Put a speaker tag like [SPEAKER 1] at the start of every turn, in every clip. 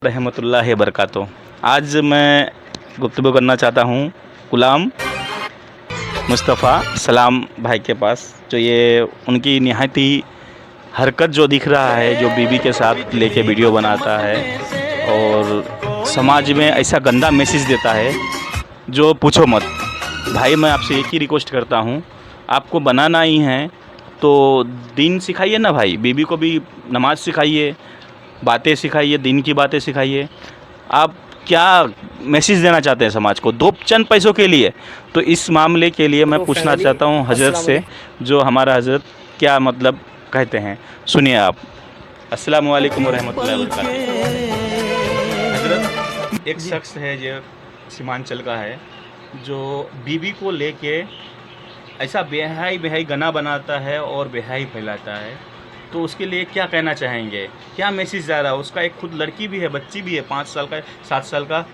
[SPEAKER 1] रहमतुल्लाहि बरकातुहू। आज मैं गुफ्तगू करना चाहता हूँ गुलाम मुस्तफ़ा सलाम भाई के पास। जो ये उनकी निहायती हरकत जो दिख रहा है, जो बीवी के साथ लेके वीडियो बनाता है और समाज में ऐसा गंदा मैसेज देता है जो पूछो मत। भाई मैं आपसे एक ही रिक्वेस्ट करता हूँ, आपको बनाना ही है तो दीन सिखाइए ना भाई, बीवी को भी नमाज सिखाइए, बातें सिखाइए, दीन की बातें सिखाइए। आप क्या मैसेज देना चाहते हैं समाज को दो चंद पैसों के लिए? तो इस मामले के लिए मैं पूछना चाहता हूँ हज़रत से, जो हमारा हज़रत क्या मतलब कहते हैं, सुनिए आप। अस्सलाम वालेकुम रहमतुल्लाहि व बरकातुहू। हज़रत, एक शख्स है जो सीमांचल का है, जो बीवी को लेके ऐसा बेहाई गाना बनाता है और बेहाई फैलाता है, तो उसके लिए क्या कहना चाहेंगे? क्या मैसेज जा रहा है? उसका एक खुद लड़की भी है, बच्ची भी है, 5 साल का, 7 साल का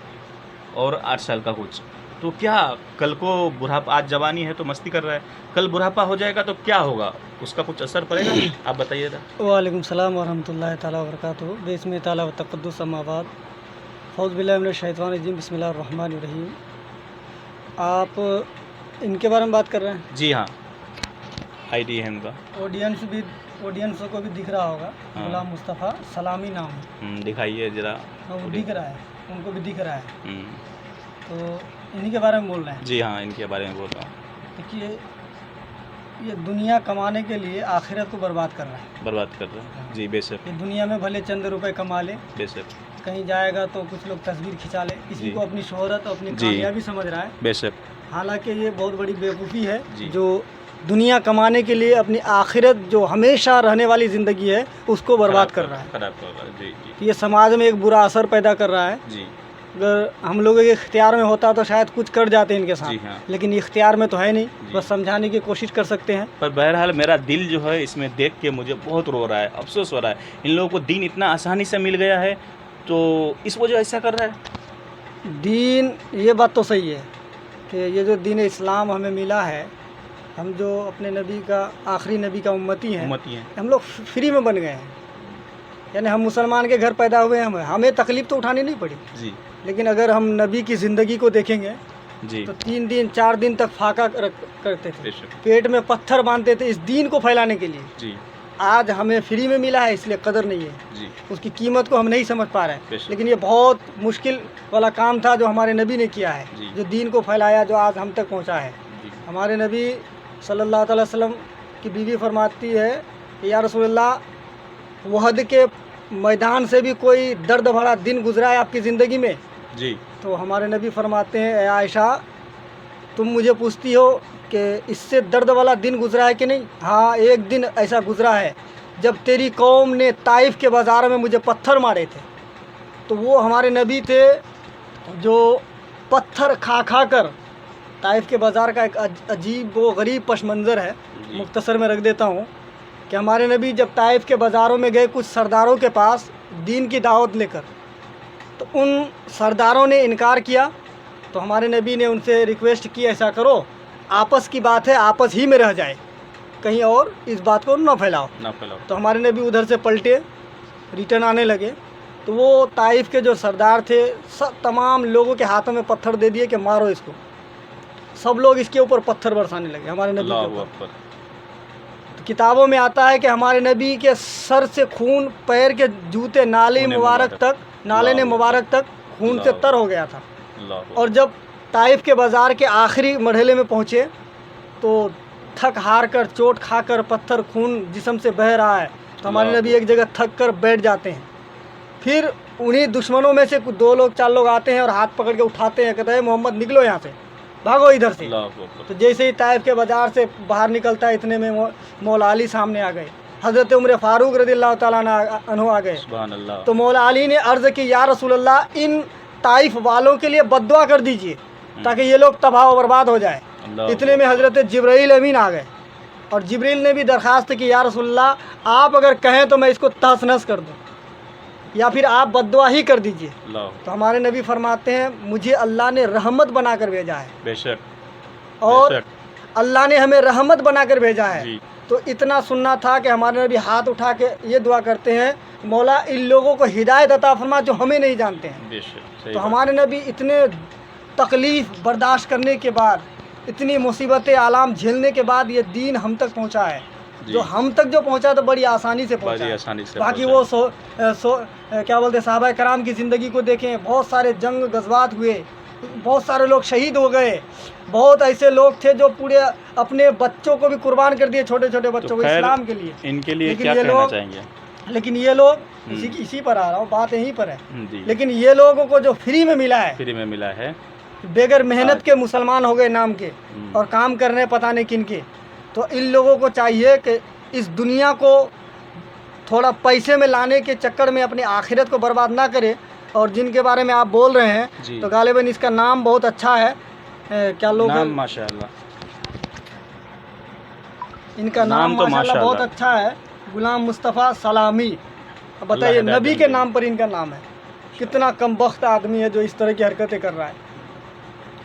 [SPEAKER 1] और 8 साल का कुछ। तो क्या कल को बुढ़ापा, आज जवानी है तो मस्ती कर रहा है, कल बुढ़ापा हो जाएगा तो क्या होगा? उसका कुछ असर पड़ेगा? आप बताइएगा।
[SPEAKER 2] वालेकुम सलाम वरहमतुल्लाहि ताला वबरकातुहू। बिस्मिल्लाहि ताला व तक़द्दुस अम्मा बाद। औज़ु बिल्लाहि मिनश शैतानिर रजीम। बिस्मिल्लाहिर रहमानिर रहीम। आप इनके बारे में बात कर रहे हैं?
[SPEAKER 1] जी हाँ, आईडी है उनका।
[SPEAKER 2] ऑडियंस को भी दिख रहा होगा।
[SPEAKER 1] हाँ।
[SPEAKER 2] गुलाम मुस्तफ़ा सलामी नाम है।
[SPEAKER 1] दिखाइए ज़रा।
[SPEAKER 2] हाँ, वो दिख रहा है, उनको भी दिख रहा है।
[SPEAKER 1] हम्म,
[SPEAKER 2] तो इन्हीं के बारे में बोल रहे हैं।
[SPEAKER 1] जी हाँ, इनके बारे में बोल रहा हूँ।
[SPEAKER 2] देखिए, ये दुनिया कमाने के लिए आखिरत को बर्बाद कर रहा है।
[SPEAKER 1] बर्बाद कर रहे हैं जी, बेशक
[SPEAKER 2] ये दुनिया में भले चंद रुपए कमा ले,
[SPEAKER 1] बेशक,
[SPEAKER 2] कहीं जाएगा तो कुछ लोग तस्वीर खिंचा ले, किसी
[SPEAKER 1] जी।
[SPEAKER 2] को अपनी शोहरत और अपनी
[SPEAKER 1] जी।
[SPEAKER 2] कामयाबी समझ रहा है।
[SPEAKER 1] बेशक
[SPEAKER 2] हालांकि ये बहुत बड़ी बेवकूफ़ी है
[SPEAKER 1] जी।
[SPEAKER 2] जो दुनिया कमाने के लिए अपनी आखिरत जो हमेशा रहने वाली ज़िंदगी है उसको बर्बाद कर रहा है।
[SPEAKER 1] खराब कर रहा है जी जी
[SPEAKER 2] ये समाज में एक बुरा असर पैदा कर रहा है।
[SPEAKER 1] जी
[SPEAKER 2] अगर हम लोगों के इख्तियार में होता तो शायद कुछ कर जाते इनके
[SPEAKER 1] जी
[SPEAKER 2] साथ,
[SPEAKER 1] हाँ।
[SPEAKER 2] लेकिन इख्तियार में तो है नहीं,
[SPEAKER 1] जी।
[SPEAKER 2] बस समझाने की कोशिश कर सकते हैं।
[SPEAKER 1] पर बहरहाल मेरा दिल जो है इसमें देख के मुझे बहुत रो रहा है, अफसोस हो रहा है। इन लोगों को दीन इतना आसानी से मिल गया है तो इस वजह ऐसा कर रहा है।
[SPEAKER 2] दीन, ये बात तो सही है कि ये जो दीन इस्लाम हमें मिला है, हम जो अपने नबी का आखिरी नबी का उम्मती हैं,
[SPEAKER 1] उम्मती हैं।
[SPEAKER 2] हम लोग फ्री में बन गए हैं। यानी हम मुसलमान के घर पैदा हुए हैं, हमें तकलीफ़ तो उठानी नहीं पड़ी।
[SPEAKER 1] जी
[SPEAKER 2] लेकिन अगर हम नबी की ज़िंदगी को देखेंगे
[SPEAKER 1] जी
[SPEAKER 2] तो 3 दिन 4 दिन तक फाका करते थे,
[SPEAKER 1] बेशक
[SPEAKER 2] पेट में पत्थर बांधते थे इस दीन को फैलाने के लिए।
[SPEAKER 1] जी
[SPEAKER 2] आज हमें फ्री में मिला है इसलिए कदर नहीं है,
[SPEAKER 1] जी
[SPEAKER 2] उसकी कीमत को हम नहीं समझ पा रहे हैं।
[SPEAKER 1] बेशक।
[SPEAKER 2] लेकिन ये बहुत मुश्किल वाला काम था जो हमारे नबी ने किया है,
[SPEAKER 1] जी।
[SPEAKER 2] जो दीन को फैलाया, जो आज हम तक पहुंचा है।
[SPEAKER 1] जी
[SPEAKER 2] हमारे नबी सल्लल्लाहु अलैहि वसल्लम की बीवी फरमाती है कि या रसूलल्लाह, वहद के मैदान से भी कोई दर्द भरा दिन गुजरा है आपकी ज़िंदगी में?
[SPEAKER 1] जी
[SPEAKER 2] तो हमारे नबी फरमाते हैं, ए आयशा, तुम मुझे पूछती हो कि इससे दर्द वाला दिन गुजरा है कि नहीं? हाँ, एक दिन ऐसा गुजरा है जब तेरी कौम ने ताइफ के बाज़ार में मुझे पत्थर मारे थे। तो वो हमारे नबी थे जो पत्थर खा खा कर, ताइफ के बाज़ार का एक अजीब व गरीब पस मंज़र है,
[SPEAKER 1] जी।
[SPEAKER 2] मुख्तसर में रख देता हूँ कि हमारे नबी जब ताइफ के बाज़ारों में गए कुछ सरदारों के पास दीन की दावत लेकर, तो उन सरदारों ने इनकार किया। तो हमारे नबी ने उनसे रिक्वेस्ट की, ऐसा करो, आपस की बात है, आपस ही में रह जाए, कहीं और इस बात को न फैलाओ।
[SPEAKER 1] ना फैलाओ।
[SPEAKER 2] तो हमारे नबी उधर से पलटे, रिटर्न आने लगे, तो वो ताइफ के जो सरदार थे सब तमाम लोगों के हाथों में पत्थर दे दिए कि मारो इसको। सब लोग इसके ऊपर पत्थर बरसाने लगे हमारे नबी के
[SPEAKER 1] अल्लाहु
[SPEAKER 2] ऊपर।
[SPEAKER 1] अकबर।
[SPEAKER 2] तो किताबों में आता है कि हमारे नबी के सर से खून, पैर के जूते नाले मुबारक तक, नाले ने मुबारक तक खून से तर हो गया था।
[SPEAKER 1] अल्लाहु
[SPEAKER 2] और जब ताइफ के बाज़ार के आखिरी मरहले में पहुँचे तो थक हार कर, चोट खाकर, पत्थर खून जिस्म से बह रहा है, तो हमारे नबी एक जगह थक कर बैठ जाते हैं। फिर उन्हीं दुश्मनों में से 2 लोग 4 लोग आते हैं और हाथ पकड़ के उठाते हैं, कहते हैं मोहम्मद निकलो यहाँ से, भागो इधर से।
[SPEAKER 1] अल्लाहु अकबर।
[SPEAKER 2] तो जैसे ही ताइफ के बाज़ार से बाहर निकलता है, इतने में मौला अली सामने आ गए, हज़रत उमर फ़ारूक रज़ियल्लाहु ताला अन्हु आ गए।
[SPEAKER 1] सुभान अल्लाह।
[SPEAKER 2] तो मौला अली ने अर्ज़ की, या रसूलल्लाह, इन ताइफ वालों के लिए बद्दुआ कर दीजिए ताकि ये लोग तबाह व बर्बाद हो जाए।
[SPEAKER 1] अल्लाहु
[SPEAKER 2] इतने में हज़रत जिब्राइल अमीन आ गए और जिब्रील ने भी दरख्वास्त की, या रसूलल्लाह, आप अगर कहें तो मैं इसको तहस नहस कर दूँ, या फिर आप बद्दुआ ही कर दीजिए।
[SPEAKER 1] अल्लाहु।
[SPEAKER 2] तो हमारे नबी फरमाते हैं, मुझे अल्लाह ने रहमत बनाकर भेजा है,
[SPEAKER 1] बेशक
[SPEAKER 2] और
[SPEAKER 1] बेशक।
[SPEAKER 2] अल्लाह ने हमें रहमत बनाकर भेजा है।
[SPEAKER 1] जी
[SPEAKER 2] तो इतना सुनना था कि हमारे नबी हाथ उठा के ये दुआ करते हैं, मौला इन लोगों को हिदायत अता फरमा जो हमें नहीं जानते हैं। तो हमारे नबी इतने तकलीफ़ बर्दाश्त करने के बाद, इतनी मुसीबतें आलाम झेलने के बाद ये दीन हम तक पहुंचा है। जो हम तक जो पहुंचा तो बड़ी आसानी से पहुंचा है। बाकी वो क्या बोलते सहाबा कराम की ज़िंदगी को देखें, बहुत सारे जंग गज़वात हुए, बहुत सारे लोग शहीद हो गए, बहुत ऐसे लोग थे जो पूरे अपने बच्चों को भी कुर्बान कर दिए, छोटे छोटे बच्चों को इस्लाम के लिए।
[SPEAKER 1] इनके लिए क्या कहना चाहेंगे?
[SPEAKER 2] लेकिन ये लोग इसी पर आ रहा हूँ, बात यहीं पर है। लेकिन ये लोगों को जो फ्री में मिला है, बेगर मेहनत के मुसलमान हो गए नाम के, और काम कर रहे हैं पता नहीं किन के। तो इन लोगों को चाहिए कि इस दुनिया को थोड़ा पैसे में लाने के चक्कर में अपनी आखिरत को बर्बाद ना करे। और जिनके बारे में आप बोल रहे हैं तो गालिबन इसका नाम बहुत अच्छा है, क्या लोग
[SPEAKER 1] नाम माशाअल्लाह,
[SPEAKER 2] इनका नाम तो माशाअल्लाह बहुत अच्छा है, गुलाम मुस्तफ़ा सलामी। अब बताइए नबी के नाम पर इनका नाम है। कितना कमबख्त आदमी है जो इस तरह की हरकतें कर रहा है।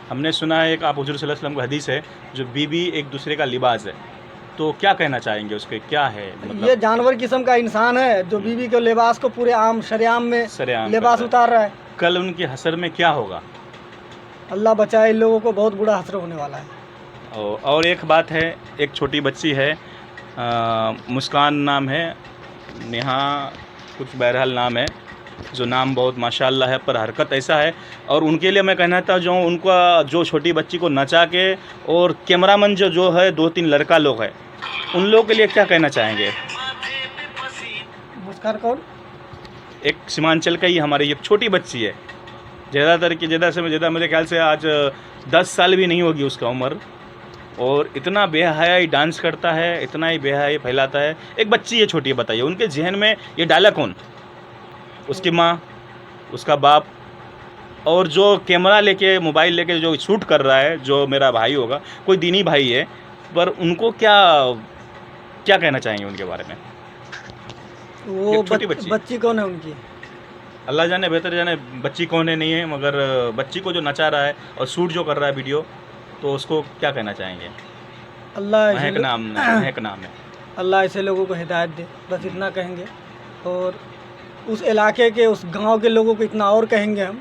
[SPEAKER 1] हमने सुना है एक आप हुजूर सल्लल्लाहु अलैहि वसल्लम का हदीस है, जो बीवी एक दूसरे का लिबास है, तो क्या कहना चाहेंगे उसके, क्या है मतलब?
[SPEAKER 2] ये जानवर किस्म का इंसान है जो बीवी के लिबास को पूरे आम शरेआम में लिबास उतार रहा है।
[SPEAKER 1] कल उनकी हसर में क्या होगा?
[SPEAKER 2] अल्लाह बचाए, इन लोगों को बहुत बुरा हसर होने वाला है।
[SPEAKER 1] और एक बात है, एक छोटी बच्ची है, मुस्कान नाम है, नेहा कुछ बहरहाल नाम है, जो नाम बहुत माशाअल्लाह है, पर हरकत ऐसा है। और उनके लिए मैं कहना था, जो उनका जो छोटी बच्ची को नचा के, और कैमरामैन जो है 2-3 लड़का लोग हैं, उन लोगों के लिए क्या कहना चाहेंगे?
[SPEAKER 2] मुस्कान कौन?
[SPEAKER 1] एक सीमांचल का ही हमारी एक छोटी बच्ची है, ज़्यादा से ज़्यादा मेरे ख्याल से आज 10 साल भी नहीं होगी उसका उम्र, और इतना बेहयाई डांस करता है, इतना ही बेहयाई फैलाता है। एक बच्ची है छोटी, बताइए उनके जहन में ये डाला कौन? उसकी माँ, उसका बाप, और जो कैमरा लेके, मोबाइल लेके जो शूट कर रहा है, जो मेरा भाई होगा, कोई दीनी भाई है, पर उनको क्या कहना चाहेंगे उनके बारे में?
[SPEAKER 2] वो बच्ची कौन है उनकी?
[SPEAKER 1] अल्लाह जाने, बेहतर जाने बच्ची कौन है, नहीं है, मगर बच्ची को जो नचा रहा है और शूट जो कर रहा है वीडियो, तो उसको क्या कहना चाहेंगे?
[SPEAKER 2] अल्लाह
[SPEAKER 1] महक नाम है,
[SPEAKER 2] अल्लाह ऐसे लोगों को हिदायत दे, बस इतना कहेंगे। और उस इलाके के, उस गांव के लोगों को इतना और कहेंगे हम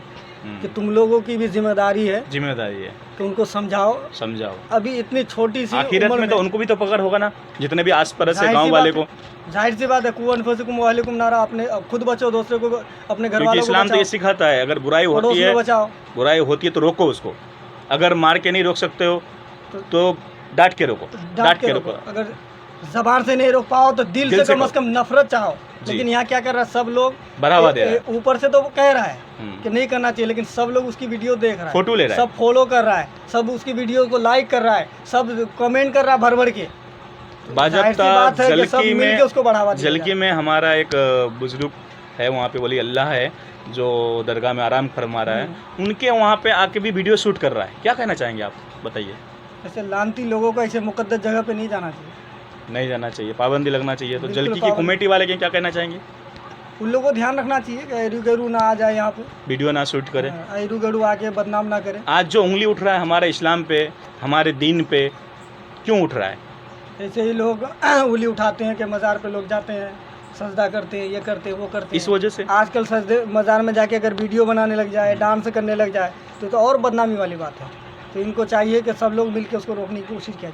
[SPEAKER 2] कि तुम लोगों की भी जिम्मेदारी है कि उनको समझाओ। अभी इतनी छोटी सी
[SPEAKER 1] आखिरत में तो उनको भी तो पकड़ होगा ना, जितने भी आस पड़ोस से गांव वाले को।
[SPEAKER 2] जाहिर सी बात है, कुव्वा अनफुसकुम व अहलिकुम नारा, अपने खुद बचो, दूसरे को, अपने घर वालों को
[SPEAKER 1] इस्लाम तो ये सिखाता है, अगर बुराई होती है तो रोको उसको। अगर मार के नहीं रोक सकते हो तो डांट के रोको।
[SPEAKER 2] अगर ज़बान से नहीं रोक पाओ तो दिल से कम से कम नफरत चाहो। लेकिन यहाँ क्या कर रहा है, सब लोग
[SPEAKER 1] बढ़ावा दे रहा है।
[SPEAKER 2] ऊपर से तो वो कह रहा है कि नहीं करना चाहिए, लेकिन सब लोग उसकी वीडियो देख रहा है,
[SPEAKER 1] फोटो ले रहा है,
[SPEAKER 2] सब फॉलो कर रहा है, सब उसकी वीडियो को लाइक कर रहा है, सब कमेंट कर रहा है भर भर के।
[SPEAKER 1] जलकी में हमारा एक बुजुर्ग है, वहाँ पे वली अल्लाह है, जो दरगाह में आराम फरमा रहा है, उनके वहाँ पे आके भी वीडियो शूट कर रहा है। क्या कहना चाहेंगे आप, बताइए?
[SPEAKER 2] ऐसे लानती लोगों को ऐसे मुकद्दस जगह पे नहीं जाना चाहिए,
[SPEAKER 1] पाबंदी लगना चाहिए। तो जलकी की कमेटी वाले क्या कहना चाहेंगे?
[SPEAKER 2] उन लोगों को ध्यान रखना चाहिए कि ऐरू गैरू ना आ जाए, यहाँ पे वीडियो
[SPEAKER 1] ना शूट करे,
[SPEAKER 2] ऐरू गैरू आके बदनाम ना करे।
[SPEAKER 1] आज जो उंगली उठ रहा है हमारे इस्लाम पे, हमारे दीन पे, क्यों उठ रहा है?
[SPEAKER 2] ऐसे ही लोग उंगली उठाते हैं कि मज़ार पे लोग जाते हैं, सजदा करते हैं, ये करते हैं, वो करते हैं।
[SPEAKER 1] इस वजह से
[SPEAKER 2] आजकल सजदे मज़ार में जाके अगर वीडियो बनाने लग जाए, डांस करने लग जाए, तो और बदनामी वाली बात है। तो इनको चाहिए कि सब लोग मिलकर उसको रोकने की कोशिश किया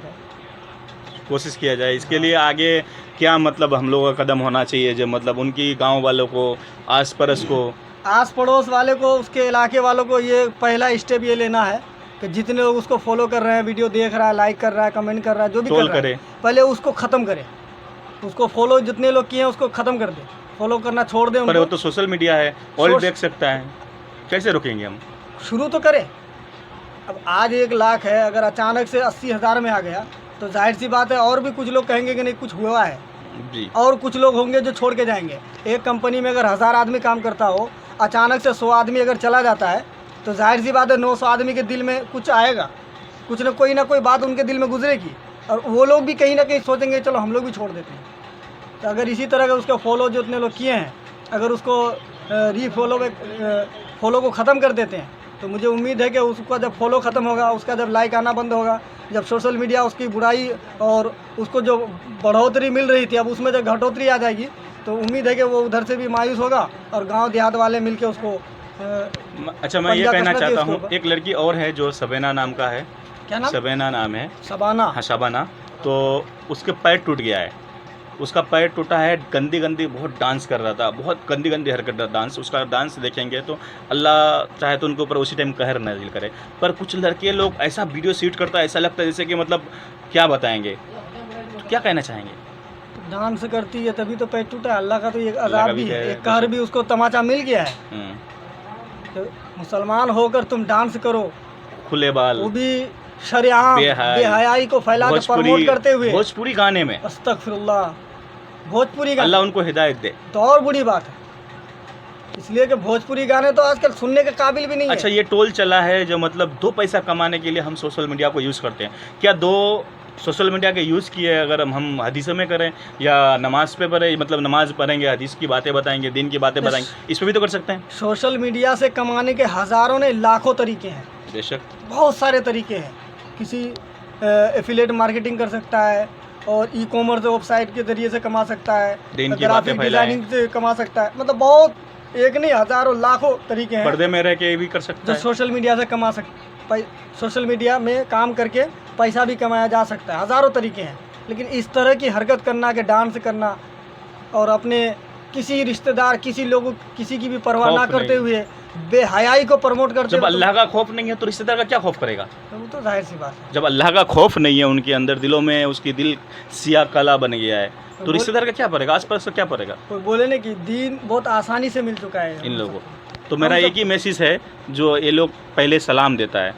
[SPEAKER 2] जाए। इसके लिए आगे क्या मतलब हम लोगों का कदम होना चाहिए, जो मतलब उनकी गांव वालों को, आस पड़ोस वाले को, उसके इलाके वालों को ये पहला स्टेप ये लेना है कि जितने लोग उसको फॉलो कर रहे हैं, वीडियो देख रहा है, लाइक कर रहा है, कमेंट कर रहा है, जो भी कर रहा है, पहले उसको ख़त्म करे। उसको फॉलो जितने लोग किए हैं उसको ख़त्म कर दे, फॉलो करना छोड़ दें।
[SPEAKER 1] पर वो तो सोशल मीडिया है, और देख सकता है, कैसे रोकेंगे हम?
[SPEAKER 2] शुरू तो करें। अब आज 1 लाख है, अगर अचानक से 80,000 में आ गया तो जाहिर सी बात है और भी कुछ लोग कहेंगे कि नहीं कुछ हुआ है जी। और कुछ लोग होंगे जो छोड़ के जाएंगे। एक कंपनी में अगर 1000 आदमी काम करता हो, अचानक से 100 आदमी अगर चला जाता है तो जाहिर सी बात है 900 आदमी के दिल में कुछ आएगा, कुछ ना कोई बात उनके दिल में गुजरेगी, और वो लोग भी कहीं ना कहीं सोचेंगे चलो हम लोग भी छोड़ देते हैं। तो अगर इसी तरह का उसका फॉलो जो इतने लोग किए हैं, अगर उसको फॉलो को ख़त्म कर देते हैं, तो मुझे उम्मीद है कि उसका जब फॉलो ख़त्म होगा, उसका जब लाइक आना बंद होगा, जब सोशल मीडिया उसकी बुराई और उसको जो बढ़ोतरी मिल रही थी, अब उसमें जब घटोतरी आ जाएगी तो उम्मीद है कि वो उधर से भी मायूस होगा और गांव देहात वाले मिलके उसको
[SPEAKER 1] अच्छा, मैं ये
[SPEAKER 2] पंजा
[SPEAKER 1] कहना
[SPEAKER 2] कसना चाहिए
[SPEAKER 1] चाहता
[SPEAKER 2] उसके
[SPEAKER 1] हूँ,
[SPEAKER 2] ऊपर।
[SPEAKER 1] एक लड़की और है जो सबेना नाम का है,
[SPEAKER 2] क्या नाम?
[SPEAKER 1] सबेना नाम है,
[SPEAKER 2] शबाना।
[SPEAKER 1] हाँ शबाना। तो उसके पैर टूट गया है, उसका पैर टूटा है, गंदी गंदी बहुत डांस कर रहा था, बहुत गंदी गंदी हरकत डांस, उसका डांस देखेंगे तो अल्लाह चाहे तो उनके ऊपर उसी टाइम कहर नाजिल करे। पर कुछ लड़के लोग ऐसा वीडियो शूट करता है, ऐसा लगता है जैसे कि मतलब क्या बताएंगे, क्या कहना चाहेंगे?
[SPEAKER 2] डांस करती है तभी तो पैर टूटा है, अल्लाह का तो एक
[SPEAKER 1] अल्लाह का
[SPEAKER 2] अजाब
[SPEAKER 1] भी
[SPEAKER 2] भी है,
[SPEAKER 1] है,
[SPEAKER 2] एक कहर भी उसको तमाचा मिल गया है।
[SPEAKER 1] हम्म,
[SPEAKER 2] तो मुसलमान होकर तुम डांस करो,
[SPEAKER 1] खुले बाल,
[SPEAKER 2] वो भी शरेआम बेहयाई को फैला के प्रमोट करते हुए,
[SPEAKER 1] भोजपुरी गाने में।
[SPEAKER 2] अस्तगफिरुल्लाह, भोजपुरी गाने
[SPEAKER 1] अल्लाह उनको हिदायत दे।
[SPEAKER 2] तो और बुरी बात है, इसलिए कि भोजपुरी गाने तो आजकल सुनने के काबिल भी नहीं
[SPEAKER 1] अच्छा,
[SPEAKER 2] है।
[SPEAKER 1] ये टोल चला है जो मतलब 2 पैसा कमाने के लिए हम सोशल मीडिया को यूज़ करते हैं। क्या 2 सोशल मीडिया के यूज़ किए अगर हम हदीसों में करें या नमाज पे पढ़ें, मतलब नमाज पढ़ेंगे, हदीस की बातें बताएंगे, दिन की बातें बताएंगे, इस पर भी तो कर सकते हैं।
[SPEAKER 2] सोशल मीडिया से कमाने के हज़ारों ने लाखों तरीके हैं,
[SPEAKER 1] बेशक
[SPEAKER 2] बहुत सारे तरीके हैं। किसी एफिलिएट मार्केटिंग कर सकता है और ई कॉमर्स वेबसाइट के ज़रिए से कमा सकता है,
[SPEAKER 1] दिन की
[SPEAKER 2] ग्राफिक
[SPEAKER 1] बातें फैलाएं।
[SPEAKER 2] डिज़ाइनिंग से कमा सकता है, मतलब बहुत, एक नहीं हज़ारों लाखों तरीके हैं
[SPEAKER 1] पर्दे में रह के भी कर सकता
[SPEAKER 2] जो
[SPEAKER 1] है।
[SPEAKER 2] सोशल मीडिया से कमा सोशल मीडिया में काम करके पैसा भी कमाया जा सकता है, हज़ारों तरीके हैं। लेकिन इस तरह की हरकत करना, कि डांस करना और अपने किसी रिश्तेदार, किसी लोगों, किसी की भी परवाह ना
[SPEAKER 1] खौफ
[SPEAKER 2] करते
[SPEAKER 1] नहीं।
[SPEAKER 2] हुए बेहयाई को प्रमोट करते
[SPEAKER 1] जब
[SPEAKER 2] हुए,
[SPEAKER 1] अल्लाह का खौफ नहीं है तो रिश्तेदार का क्या खौफ करेगा?
[SPEAKER 2] तो वो तो जाहिर सी बात है।
[SPEAKER 1] जब अल्लाह का खौफ नहीं है उनके अंदर, दिलों में उसकी दिल सिया काला बन गया है, तो रिश्तेदार का क्या पड़ेगा, आस पास का क्या पड़ेगा
[SPEAKER 2] कोई बोले ना कि दीन बहुत आसानी से मिल चुका है
[SPEAKER 1] इन लोगों को। तो मेरा एक ही मैसेज है, जो ये लोग पहले सलाम देता है,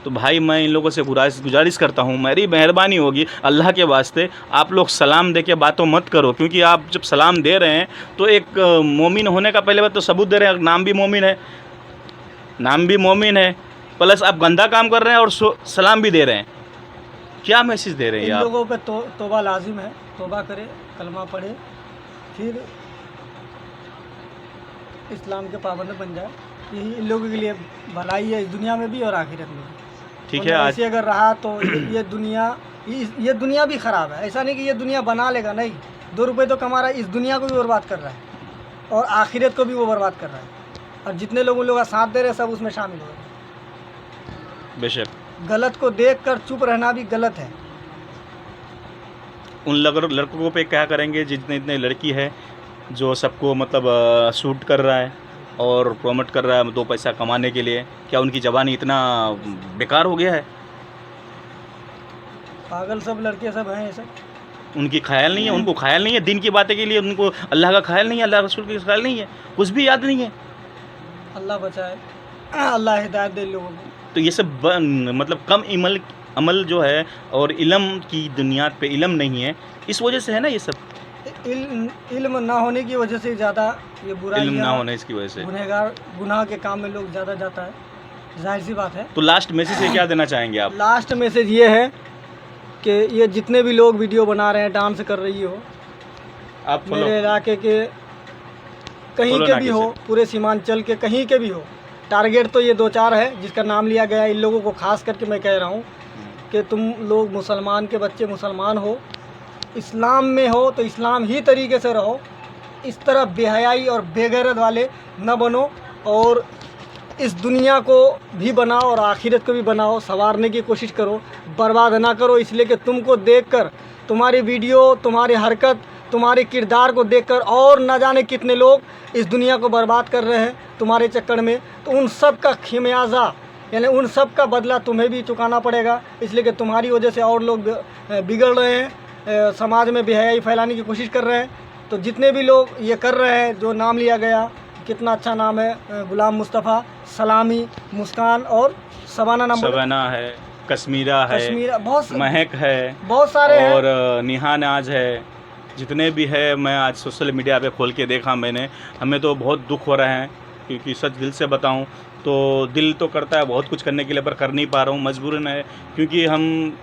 [SPEAKER 1] तो भाई मैं इन लोगों से गुजारिश करता हूँ, मेरी मेहरबानी होगी अल्लाह के वास्ते, आप लोग सलाम दे के बातों मत करो, क्योंकि आप जब सलाम दे रहे हैं तो एक मोमिन होने का पहले बात तो सबूत दे रहे हैं, नाम भी मोमिन है, नाम भी मोमिन है, प्लस आप गंदा काम कर रहे हैं और सलाम भी दे रहे हैं। क्या मैसेज दे रहे हैं
[SPEAKER 2] इन
[SPEAKER 1] आप?
[SPEAKER 2] लोगों पे तौबा लाजिम है, तौबा करे, कलमा पढ़े, फिर इस्लाम के पाबंद बन जाए। यही इन लोगों के लिए भलाई है, इस दुनिया में भी और आखिरत में भी।
[SPEAKER 1] ठीक है, आज
[SPEAKER 2] ऐसे अगर रहा तो ये दुनिया भी ख़राब है। ऐसा नहीं कि ये दुनिया बना लेगा, नहीं, 2 रुपये तो कमा रहा है, इस दुनिया को भी बर्बाद कर रहा है और आखिरत को भी वो बर्बाद कर रहा है। और जितने लोग उन लोग का साथ दे रहे हैं सब उसमें शामिल हो रहे हैं।
[SPEAKER 1] बेशक
[SPEAKER 2] गलत को देखकर चुप रहना भी गलत है।
[SPEAKER 1] उन लड़कों पे क्या करेंगे जितने इतने लड़की है जो सबको मतलब शूट कर रहा है और प्रमोट कर रहा है 2 पैसा कमाने के लिए? क्या उनकी ज़बान इतना बेकार हो गया है?
[SPEAKER 2] पागल सब लड़के सब हैं ये सब।
[SPEAKER 1] उनकी ख्याल नहीं है, उनको ख्याल नहीं है दिन की बातें के लिए, उनको अल्लाह का ख्याल नहीं है, अल्लाह रसूल का ख्याल नहीं है, कुछ भी याद नहीं है।
[SPEAKER 2] अल्लाह बचाए, अल्लाह हिदायत दे लोगों को।
[SPEAKER 1] तो ये सब मतलब कम अमल जो है और इल्म की दुनिया पे इल्म नहीं है, इस वजह से है ना ये सब।
[SPEAKER 2] इल्म ना होने की वजह से ज़्यादा ये बुरा,
[SPEAKER 1] इल्म ना होने इसकी वजह से
[SPEAKER 2] गुनहगार, गुनाह के काम में लोग ज़्यादा जाता है, जाहिर सी बात है।
[SPEAKER 1] तो लास्ट मैसेज से क्या देना चाहेंगे आप?
[SPEAKER 2] लास्ट मैसेज ये है कि ये जितने भी लोग वीडियो बना रहे हैं, डांस कर रही हो,
[SPEAKER 1] आप
[SPEAKER 2] मेरे इलाके के कहीं
[SPEAKER 1] फॉलो
[SPEAKER 2] के
[SPEAKER 1] ना
[SPEAKER 2] भी
[SPEAKER 1] किसी।
[SPEAKER 2] हो, पूरे सीमांचल के कहीं के भी हो, टारगेट तो ये 2-4 है जिसका नाम लिया गया है। इन लोगों को खास करके मैं कह रहा हूँ कि तुम लोग मुसलमान के बच्चे मुसलमान हो, इस्लाम में हो तो इस्लाम ही तरीके से रहो, इस तरह बेहयाई और बेगैरत वाले न बनो और इस दुनिया को भी बनाओ और आखिरत को भी बनाओ, संवारने की कोशिश करो, बर्बाद ना करो। इसलिए कि तुमको देखकर, तुम्हारी वीडियो, तुम्हारी हरकत, तुम्हारे किरदार को देखकर और न जाने कितने लोग इस दुनिया को बर्बाद कर रहे हैं तुम्हारे चक्कर में। तो उन सब का खिमियाजा, यानी उन सब का बदला तुम्हें भी चुकाना पड़ेगा, इसलिए कि तुम्हारी वजह से और लोग बिगड़ रहे हैं, समाज में बेहयाई फैलाने की कोशिश कर रहे हैं। तो जितने भी लोग ये कर रहे हैं, जो नाम लिया गया, कितना अच्छा नाम है, गुलाम मुस्तफ़ा, सलामी, मुस्कान और शबाना नाम,
[SPEAKER 1] शबाना है, कश्मीरा है,
[SPEAKER 2] बहुत
[SPEAKER 1] महक है,
[SPEAKER 2] बहुत सारे हैं।
[SPEAKER 1] और निहानाज है, जितने भी है मैं आज सोशल मीडिया पे खोल के देखा मैंने, हमें तो बहुत दुख हो रहा है, क्योंकि सच दिल से बताऊं तो दिल तो करता है बहुत कुछ करने के लिए, पर कर नहीं पा रहा हूँ, मजबूरन है। क्योंकि हम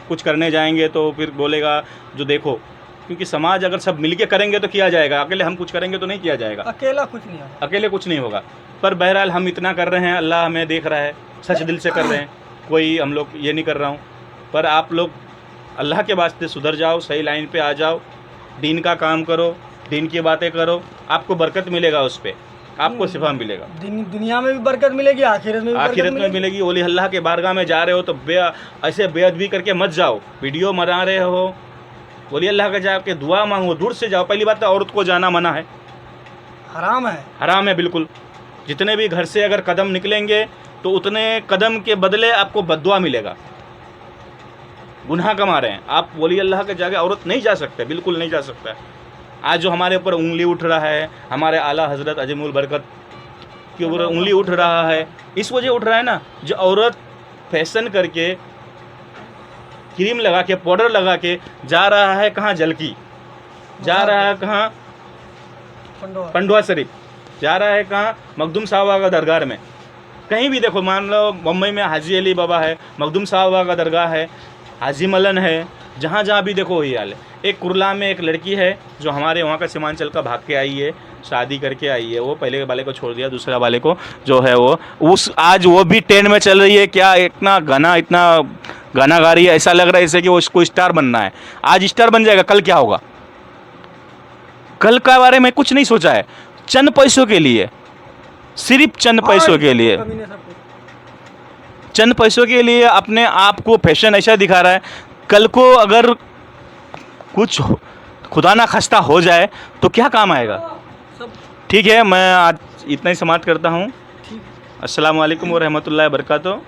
[SPEAKER 1] कुछ करने जाएंगे तो फिर बोलेगा जो देखो, क्योंकि समाज अगर सब मिलके करेंगे तो किया जाएगा, अकेले हम कुछ करेंगे तो नहीं किया जाएगा,
[SPEAKER 2] अकेला कुछ नहीं होगा,
[SPEAKER 1] अकेले कुछ नहीं होगा। पर बहरहाल हम इतना कर रहे हैं, अल्लाह हमें देख रहा है, सच दिल से कर रहे हैं, कोई हम लोग ये नहीं कर रहा हूँ पर आप लोग अल्लाह के वास्ते सुधर जाओ, सही लाइन पे आ जाओ, दीन का काम करो, दीन की बातें करो, आपको बरकत मिलेगा, उस पर आपको शिफा मिलेगा।
[SPEAKER 2] दुनिया में भी बरकत मिलेगी, आखिरत में भी
[SPEAKER 1] आखिरत में मिलेगी। ओली अल्लाह के बारगाह में जा रहे हो तो ऐसे बेअदबी करके मत जाओ। वीडियो बना रहे हो, ओली अल्लाह का जाके दुआ मांगो, दूर से जाओ। पहली बात तो औरत को जाना मना है,
[SPEAKER 2] हराम है,
[SPEAKER 1] हराम है बिल्कुल। जितने भी घर से अगर कदम निकलेंगे तो उतने कदम के बदले आपको बद्दुआ मिलेगा। गुनाह कमा रहे हैं आप। वली अल्लाह के जाके औरत नहीं जा सकते, बिल्कुल नहीं जा सकता है। आज जो हमारे ऊपर उंगली उठ रहा है, हमारे आला हज़रत अजीमुल बरकत के ऊपर उंगली उठ रहा है, इस वजह उठ रहा है ना, जो औरत फैशन करके, क्रीम लगा के, पाउडर लगा के जा रहा है कहाँ, जलकी जा रहा है कहाँ, पंडवा शरीफ जा रहा है कहाँ, मखदूम साहब का दरगाह में। कहीं भी देखो, मान लो मुंबई में हाजी अली बाबा है, मखदूम साहब का दरगाह है, हाजी मलन है, जहाँ जहाँ भी देखो वही हाल है। एक कुरला में एक लड़की है जो हमारे वहाँ का सीमांचल का भाग के आई है, शादी करके आई है। वो पहले वाले को छोड़ दिया, दूसरा वाले को जो है वो उस आज वो भी ट्रेंड में चल रही है। क्या इतना गाना गा रही है, ऐसा लग रहा है जैसे कि वो उसको स्टार बनना है। आज स्टार बन जाएगा, कल क्या होगा, कल का बारे में कुछ नहीं सोचा है। चंद पैसों के लिए, सिर्फ चंद पैसों के लिए, चंद पैसों के लिए अपने आप को फैशन ऐसा दिखा रहा है। कल को अगर कुछ खुदा ना खास्ता हो जाए तो क्या काम आएगा। ठीक है, मैं आज इतना ही समाप्त करता हूँ। अस्सलाम वालेकुम व रहमतुल्लाहि व बरकातहू।